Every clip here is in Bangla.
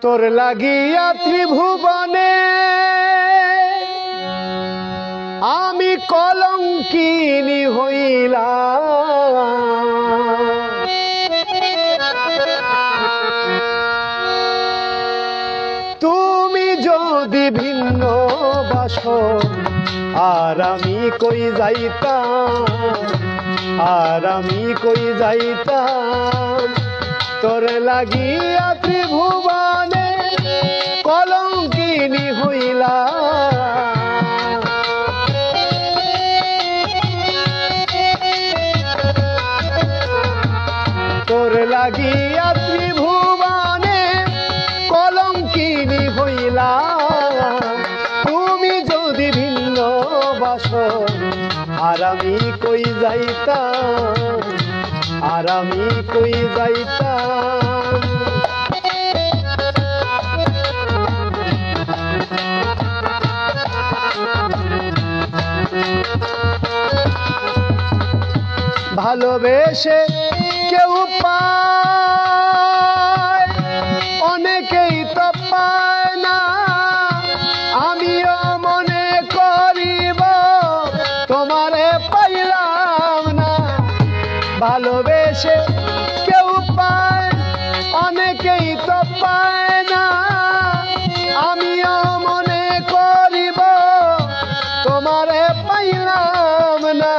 তোর লাগিয়া ত্রিভুবনে আমি কলঙ্কিনী হইলাম। তুমি যদি ভিন্ন বাসো আর আমি কই যাইতাম, আর আমি কই যাইতাম। তোর লাগিয়া ত্রিভুবনে কলঙ্কিনী হইলাম। তোর লাগিয়া ত্রিভুবনে কলঙ্কিনী হইলাম। তুমি যদি ভিন্ন বাসো আর আমি কই যাইতাম, আর আমি কই যাইতাম। ভালোবেসে কেউ পায়, অনেকেই তো পায় না। আমিও মনে করিব তোমারে পাইলাম না। ভালোবেসে কেউ পায়, অনেকেই তো পায় না। আমিও মনে করিব তোমারে পাইলাম না।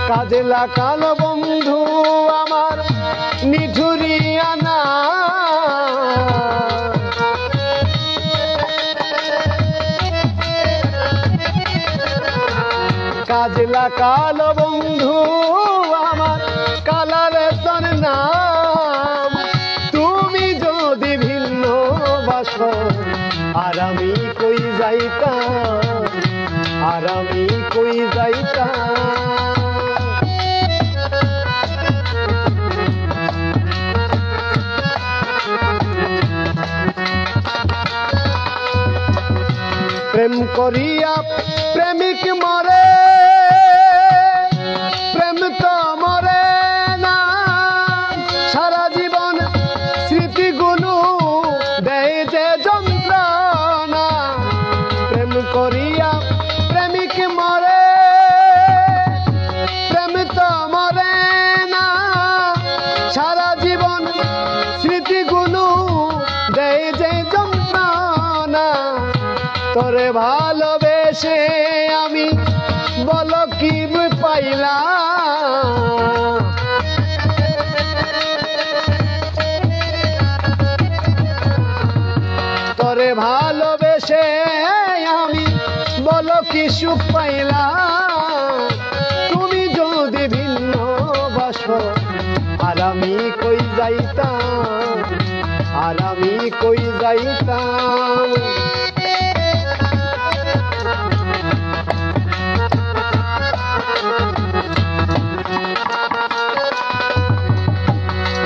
কাজে লাগালো বন্ধু আমার নিঠুরিয়া না। কাজে লাগালো বন্ধু আমার কালারে তোর নাম। তুমি যদি ভিন্ন বাসো আর আমি কই যাইতাম, আর আমি কই যাইতাম। প্রেম করিয়া প্রেমিক মরে, প্রেম তো মরে না। সারা জীবন স্মৃতিগুলো দেয় যে যন্ত্রণা। প্রেম করিয়া প্রেমিক মরে, প্রেম তো মরে না। সারা জীবন স্মৃতিগুলো দেয় যে যন্ত্রণা। তোরে ভালোবেসে আমি বলো কি পাইলাম। তোরে ভালোবেসে আমি বলো কি সুখ পাইলাম। তুমি যদি ভিন্ন বাসো আর আমি কই যাইতাম, আর আমি কই যাইতাম।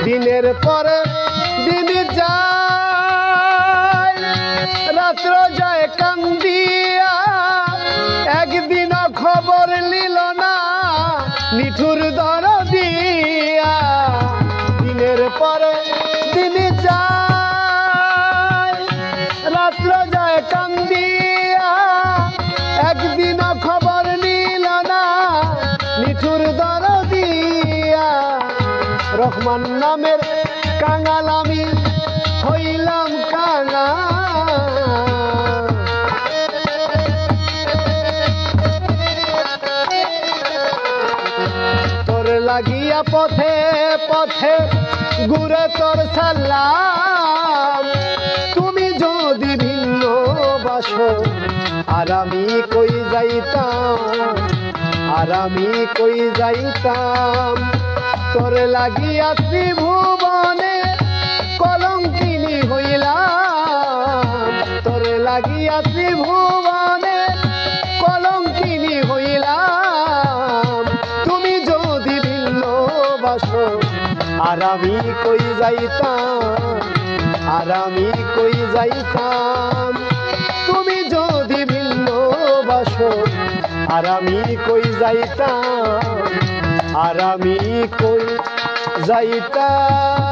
দিনের পর দিন যায়, রাত্র যায় কান্দিয়া। একদিনও খবর নিল না নিঠুর দরদিয়া। দিনের পর দিন যায়, রাত্র যায় কান্দিয়া। একদিনও খবর নিল না নিঠুর দরদিয়া। রহমান নামের কাঙাল আমি হইলাম কাঙাল। তোর লাগিয়া পথে পথে ঘুরে তোর সালাম। তুমি যদি ভিন্ন বাসো আর আমি কই যাইতাম, আর আমি কই যাইতাম। তোর লাগিয়া ত্রিভুবনে কলঙ্কিনী হইলাম। তোর লাগিয়া ত্রিভুবনে কলঙ্কিনী হইলাম। তুমি যদি ভিন্ন বাসো আর আমি কই যাইতাম, আর আমি কই যাইতাম। তুমি যদি ভিন্ন বাসো আর আমি কই যাইতাম, আর আমি কই যাইতাম।